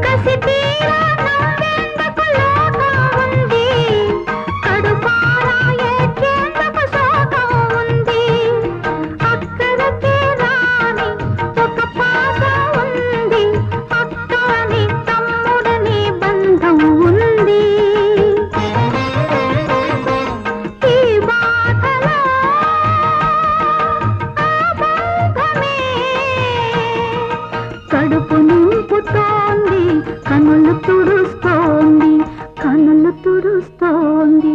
కసి తీరా నవ్వేందుకు లోకం ఉంది, కడుపారా ఏడ్చేందుకు శోకం ఉంది. అక్కడికే రాని ఒక పాపం ఉంది, అక్కని తమ్ముడని బంధం ఉంది. ఈ బాధలో కడుపు నింపుతోంది, కనులు తుడుస్తోంది, కనులు తుడుస్తోంది.